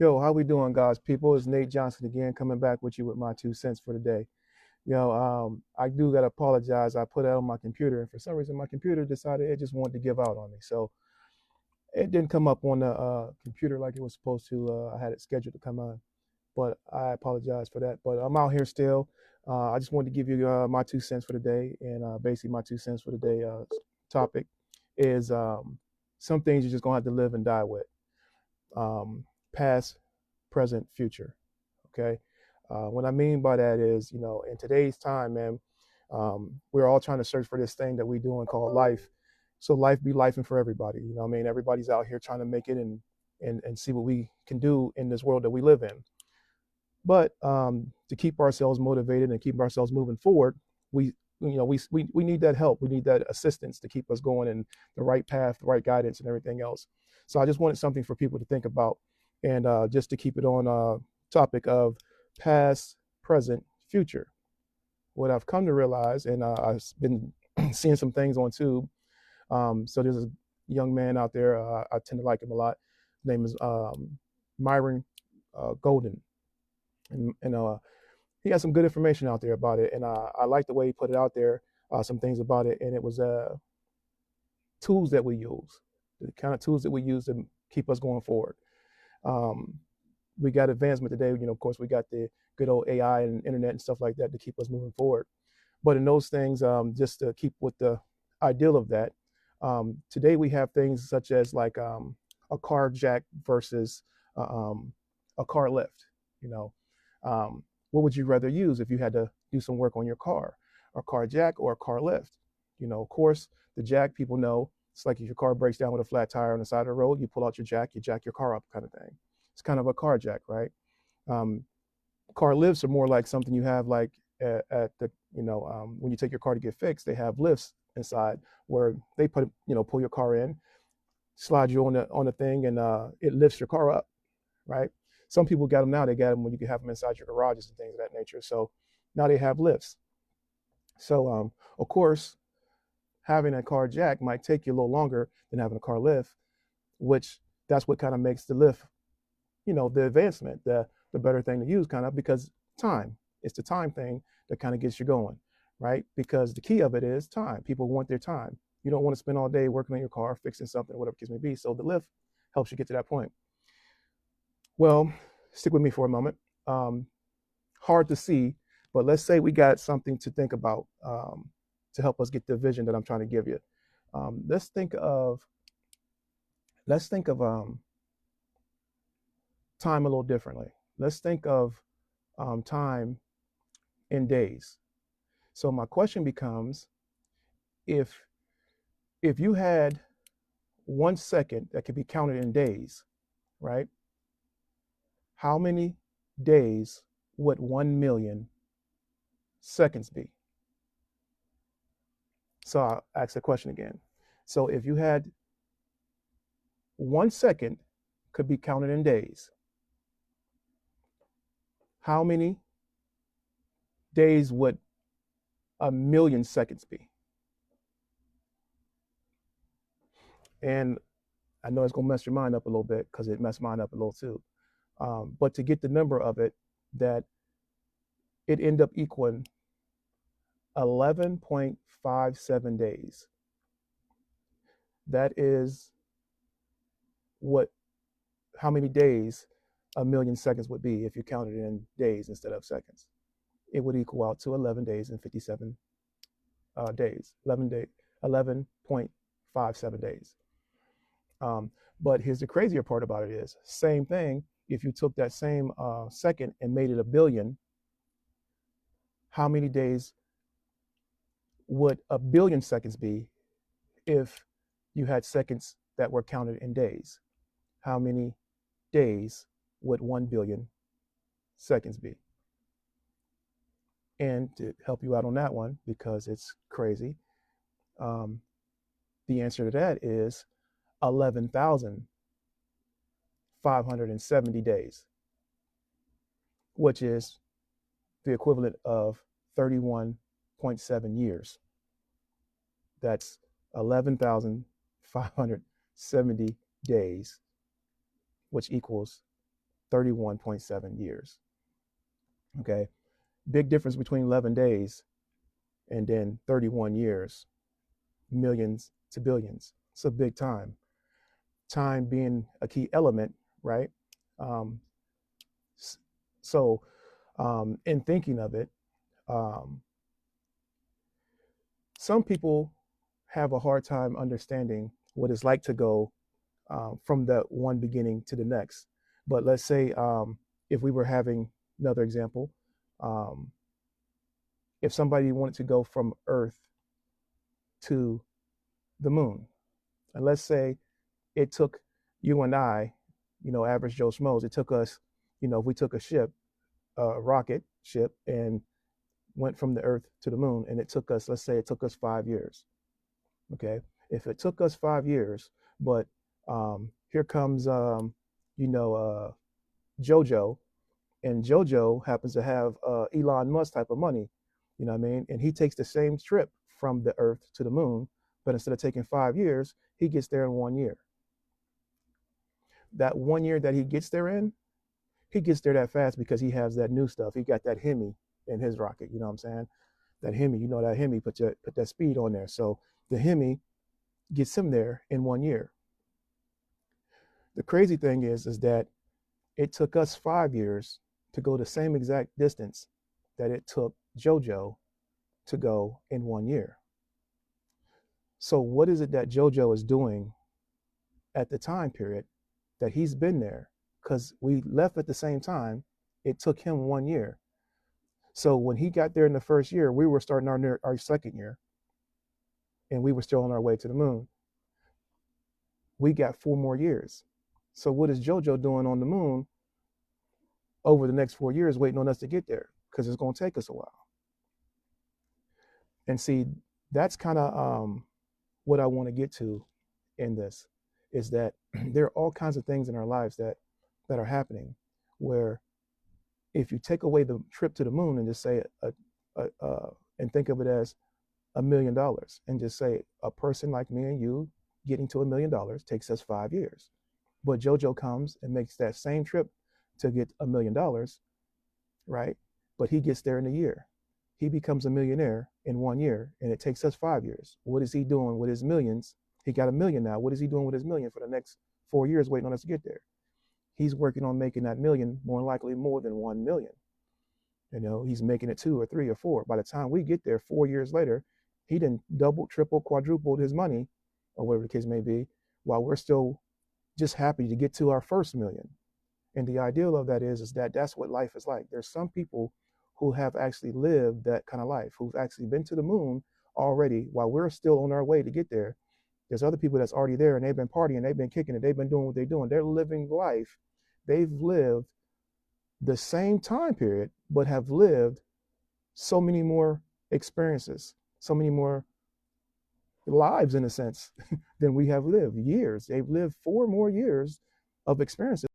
Yo, how we doing, guys? People, it's Nate Johnson again, coming back with you with my 2 cents for the day. I do gotta apologize. I put it on my computer, and for some reason, my computer decided it just wanted to give out on me. So it didn't come up on the computer like it was supposed to. I had it scheduled to come on, but I apologize for that. But I'm out here still. I just wanted to give you my 2 cents for the day, and basically my 2 cents for the day topic is some things you're just gonna have to live and die with. Um, Past, present, future. Okay. What I mean by that is, in today's time, man, we're all trying to search for this thing that we do and call life. So life be life and for everybody. You know what I mean? Everybody's out here trying to make it and see what we can do in this world that we live in. But to keep ourselves motivated and keep ourselves moving forward, we we need that help. We need that assistance to keep us going in the right path, the right guidance, and everything else. So I just wanted something for people to think about, and just to keep it on topic of past, present, future. What I've come to realize, and I've been seeing some things on Tube. So there's a young man out there. I tend to like him a lot. His name is Myron Golden, and he has some good information out there about it, and I like the way he put it out there. Some things about it, and it was tools that we use, the kind of tools that we use to keep us going forward. Um, we got advancement today. Of course, we got the good old AI and internet and stuff like that to keep us moving forward. But in those things, just to keep with the ideal of that, today we have things such as like a car jack versus uh, um, a car lift. You know, what would you rather use if you had to do some work on your car? A car jack or a car lift? Of course, the jack, people know, it's like if your car breaks down with a flat tire on the side of the road, you pull out your jack, you jack your car up, kind of thing. It's kind of a car jack, right? Um, Car lifts are more like something you have like at the when you take your car to get fixed, they have lifts inside where they pull your car in, slide you on the thing, and it lifts your car up, right? Some people got them now. They got them when you can have them inside your garages and things of that nature. So now they have lifts. So of course, having a car jack might take you a little longer than having a car lift, which that's what kind of makes the lift, the advancement, the better thing to use, kind of, because time. It's the time thing that kind of gets you going, right? Because the key of it is time. People want their time. You don't want to spend all day working on your car, fixing something, whatever the case may be. So the lift helps you get to that point. Well, stick with me for a moment. Um, Hard to see, but let's say we got something to think about to help us get the vision that I'm trying to give you. Um, let's think of let's think of time a little differently. Let's think of time in days. So my question becomes, if you had 1 second that could be counted in days, right? How many days would 1 million seconds be? So I'll ask the question again. So if you had 1 second could be counted in days, how many days would 1 million seconds be? And I know it's gonna mess your mind up a little bit because it messed mine up a little too. But to get the number of it, that it end up equaling 11.57 days. That is what how many days 1 million seconds would be if you counted it in days instead of seconds. It would equal out to 11 days and 57 days. 11.57 days. But here's the crazier part about it is, same thing. If you took that same second and made it a billion, how many days would 1 billion seconds be if you had seconds that were counted in days? How many days would 1 billion seconds be? And to help you out on that one, because it's crazy, um, the answer to that is 11,570 days, which is the equivalent of 31.7 years. That's 11,570 days, which equals 31.7 years. Okay. Big difference between 11 days and then 31 years, millions to billions. It's a big time. Time being a key element, right? Um, so, in thinking of it, um, some people have a hard time understanding what it's like to go from the one beginning to the next. But let's say if we were having another example, um, if somebody wanted to go from Earth to the moon, and let's say it took you and I, average Joe Schmoes, it took us, if we took a ship, a rocket ship, and went from the Earth to the moon, and it took us, let's say it took us 5 years. Okay. If it took us 5 years, but here comes, JoJo, and JoJo happens to have Elon Musk type of money, you know what I mean? And he takes the same trip from the Earth to the moon, but instead of taking 5 years, he gets there in 1 year. That 1 year that he gets there in, he gets there that fast because he has that new stuff. He got that Hemi in his rocket, you know what I'm saying? That Hemi, that Hemi put that speed on there. So the Hemi gets him there in 1 year. The crazy thing is that it took us 5 years to go the same exact distance that it took JoJo to go in 1 year. So what is it that JoJo is doing at the time period that he's been there? Because we left at the same time, it took him 1 year. So when he got there in the first year, we were starting our second year, and we were still on our way to the moon. We got 4 more years. So what is JoJo doing on the moon over the next 4 years, waiting on us to get there? Because it's going to take us a while. And see, that's kind of what I want to get to in this, is that there are all kinds of things in our lives that are happening where if you take away the trip to the moon and just say and think of it as $1 million, and just say a person like me and you getting to $1 million takes us 5 years. But JoJo comes and makes that same trip to get $1 million, right? But he gets there in a year. He becomes a millionaire in 1 year, and it takes us 5 years. What is he doing with his millions? He got $1 million now. What is he doing with his million for the next 4 years, waiting on us to get there? He's working on making that million, more than likely more than 1 million. He's making it 2 or 3 or 4. By the time we get there 4 years later, he done doubled, tripled, quadrupled his money, or whatever the case may be, while we're still just happy to get to our first million. And the ideal of that is that that's what life is like. There's some people who have actually lived that kind of life, who've actually been to the moon already while we're still on our way to get there. There's other people that's already there, and they've been partying, they've been kicking it, they've been doing what they're doing. They're living life. They've lived the same time period, but have lived so many more experiences, so many more lives in a sense than we have lived. Years. They've lived 4 more years of experiences